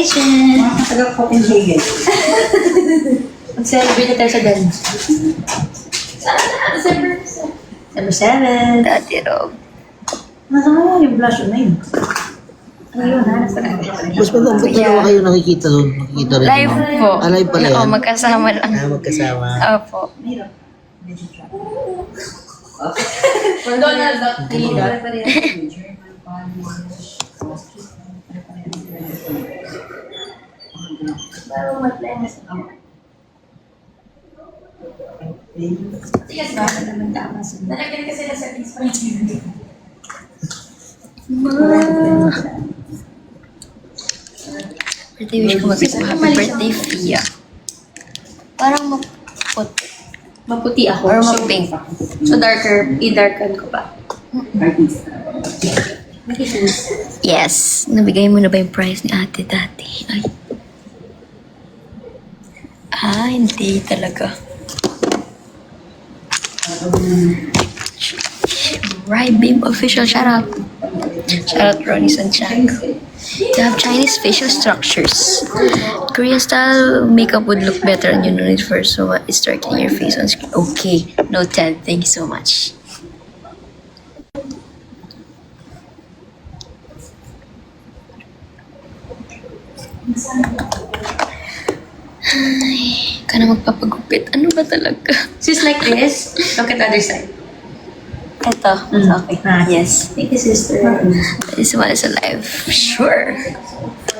Congratulations! Mga taga-Copenhagen. Mag-celebrate na tayo sa Delhi. December 7. Dati Rob. Nasaan mo yung blush na yun? Ayun, nasa Mas maganda ba dalawa kayo nakikita doon? Nakikita rin. Live po. Ah, live pala yan? Oo, magkasama lang. Magkasama. Opo. Donald Duck. Parang mag-lemas ako. Tigas ba? Naman tama sila. Nalagyan kasi na sa Facebook. Birthday wish ko mag-isa. Happy birthday, Fia. Parang maputi. Maputi ako. Or mapink. So darker, i-darken ko pa. Yes. Nabigay mo na ba yung prize ni ate dati? Ay. Hindi talaga. Right, Beam Official. Shout out. Shout out Ronnie Santiago. They have Chinese facial structures. Korean style makeup would look better on you no need for so much it's darkening your face on screen. Okay, noted. Thank you so much. Ay, ka na magpapagupit. Ano ba talaga? Sis like this, look at the other side. Ito. Okay. Yes. Thank you, sister. This one is alive. Sure.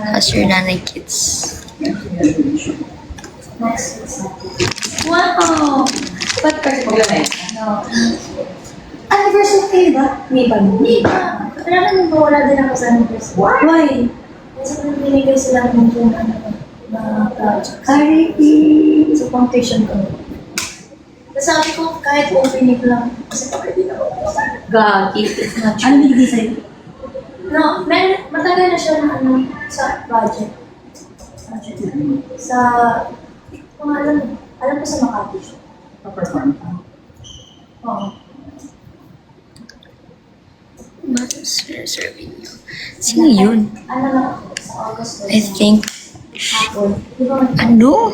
How's your nanay kids? Wow! Ba't kasi paglalay? Anniversary kayo ba? May ba? May ba? Kailangan mo ba wala din ako sa anniversary? Why? Kasi kung binigay sila ng na project. Sa foundation ko. Sabi ko, kahit opening lang, kasi pwede na ako. Gagi, it's not true. Ano binigay sa'yo? No, matagal na siya na sa project. Sa, kung alam ko sa Makati siya. Pa-perform ka? Oo. Serving you. Sino yun? Ano lang ako, sa August. I think... Hapon. Di ba? Ano?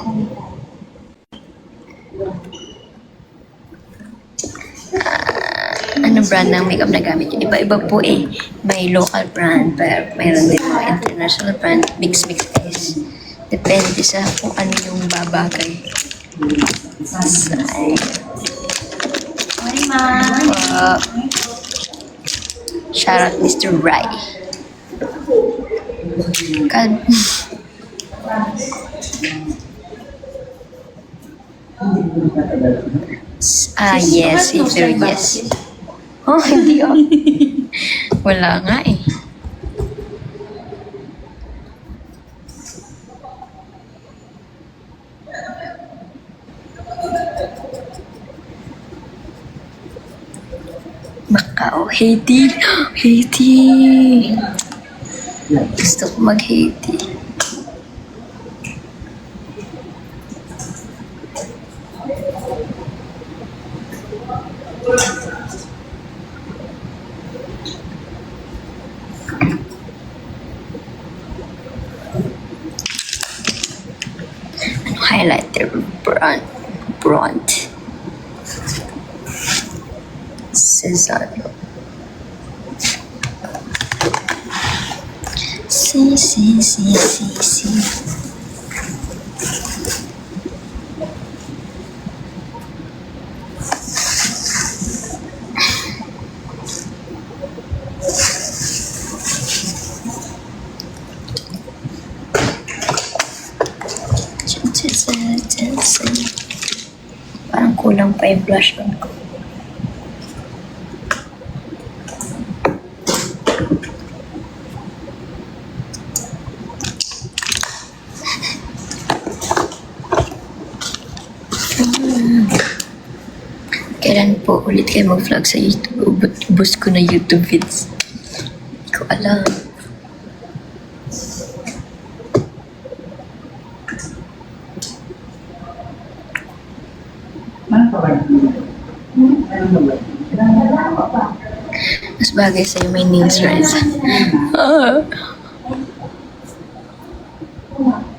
Anong brand ng makeup na gamit yun? Iba-iba po eh. May local brand, pero mayroon din mga international brand. Mix-mix guys. Depende sa kung ano yung babagay. Hi, Ma. Shout out Mr. Rai. Yes. Either yes. Oh, hindi oh. Wala nga eh. Macau, Haiti. Haiti. Gusto ko mag-Haiti. Highlighter Bront Cesaro Si parang kulang pa yung blush on ko. Kailan po ulit kayo mag-vlog sa YouTube? Ubus ko na YouTube vids. Hindi ko alam. Mas bagay sa'yo may nails, Riza. nga.